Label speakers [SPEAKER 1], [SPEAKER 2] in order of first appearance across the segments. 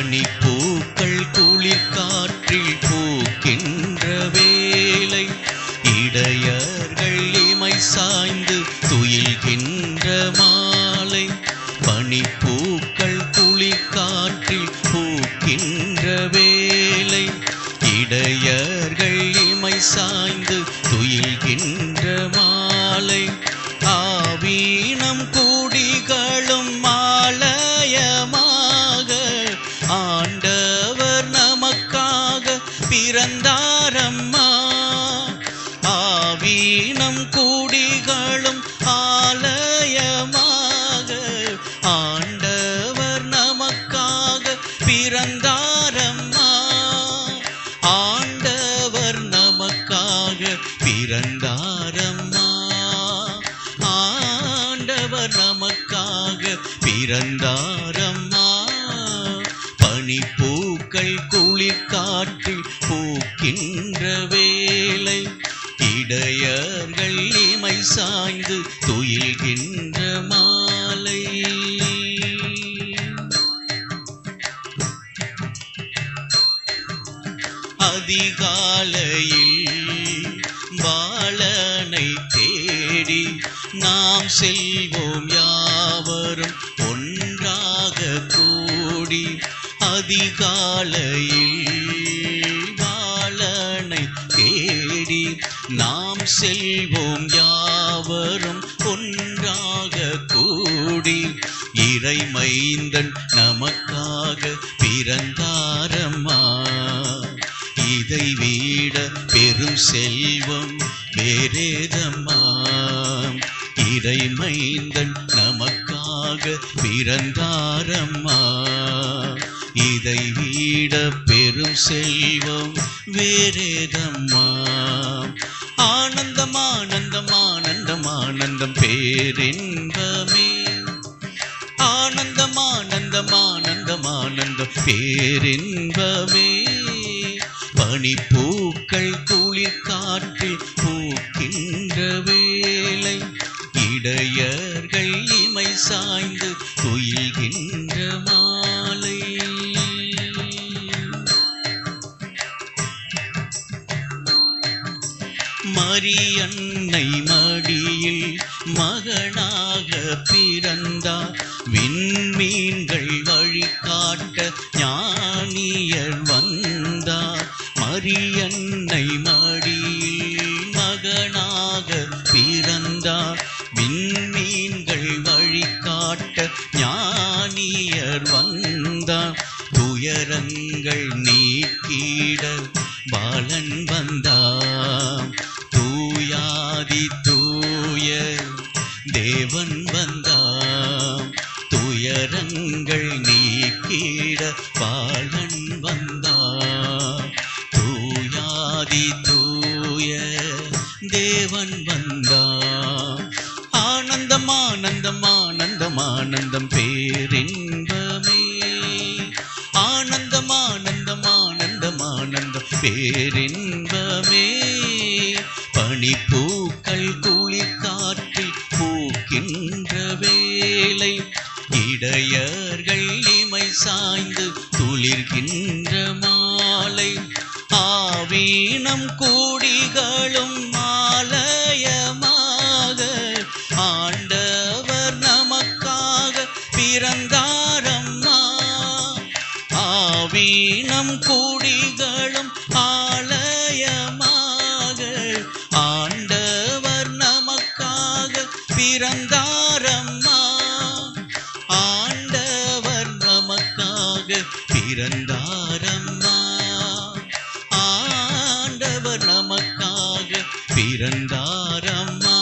[SPEAKER 1] பனிப்பூக்கள் குளிர் காற்றில் பூக்கின்ற வேளை இடையர்கள் இமை சாய்ந்து துயில்கின்ற மாலை. பனிப்பூக்கள் குளிர் காற்றில் பூக்கின்ற வேளை இடையர்கள் இமை சாய்ந்து துயில்கின்ற மாலை. ஆவீனம் கூடிகளும் ஆலயமாக ஆண்டவர் நமக்காக பிறந்தாரம்மா. ஆவீனம் கூடிகளும் ஆலயமாக ஆண்டவர் நமக்காக பிறந்தாரம்மா. ஆண்டவர் நமக்காக பிறந்தாரம்மா. ஆண்டவர் நமக்காக பிறந்தாரம்மா. பனிப்பூக்கள் குளிர் காற்றில் பூக்கின்ற வேளை இடையர்கள் இமை சாய்ந்து துயில்கின்ற மாலை. அதிகாலையில் பாலனை தேடி நாம் செல்வோம் யாவரும் ஒன்றாக கூடி. அதிகாலையில் பாலனை தேடி நாம் செல்வோம் யாவரும் ஒன்றாக கூடி. இறைமைந்தன் நமக்காக பிறந்தாரம்மா. இதை விட பெரும் செல்வம் வேறேதம்மா. இறைமைந்தன் நமக்காக பிறந்தாரம்மா. இதை விட பெரும் செல்வம் வேறேதம்மா. ஆனந்தம் ஆனந்தம் ஆனந்தம் ஆனந்தம் பேரின்பமே. ஆனந்தம் ஆனந்தம் ஆனந்தம் ஆனந்தம் பேரின்பமே. பனிப்பூக்கள் குளிர் காற்றில் பூக்கின்ற வேளை இடையர்கள் இமை சாய்ந்து துயில்கின்ற மாலை. மரியன்னை மடியில் மகனாக பிறந்தார். விண்மீன்கள் வழிகாட்ட ஞானியர் வந்தார். மரியன்னை மடியில் மகனாக பிறந்தார். விண்மீன்கள் வழிகாட்ட ஞானியர் வந்தார். துயரங்கள் நீக்கிட பாலன் வந்தார். தூயாதி தூய தேவன் வந்தார். துயரங்கள் நீக்கிட பாலன் வந்தார். தூயாதி தூய தேவன் வந்தார். ஆனந்தம் ஆனந்தம் ஆனந்தம் ஆனந்தம் பேரின்பமே. ஆனந்தம் ஆனந்தம் ஆனந்தம் ஆனந்தம் பேரின்பமே. பனிப்பூக்கள் குளிர் காற்றில் பூக்கின்ற வேளை இடையர்கள் இமை சாய்ந்து துளிர்கின்ற மாலை. ஆவீனம் கூடிகளும் ஆலயமாக ஆண்டவர் நமக்காக பிறந்தாரம்மா. ஆவீனம் கூடிகளும் ஆலயமாக ஆண்டவர் நமக்காக பிறந்தாரம்மா. ஆண்டவர் நமக்காக பிறந்தாரம்மா. ஆண்டவர் நமக்காக பிறந்தாரம்மா.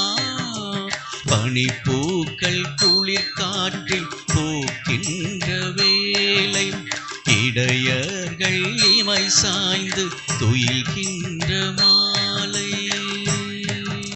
[SPEAKER 1] பனிப்பூக்கள் குளிர் காற்றில் பூக்கின்ற வேளை இடையர்கள் இமை சாய்ந்து துயில்கின்ற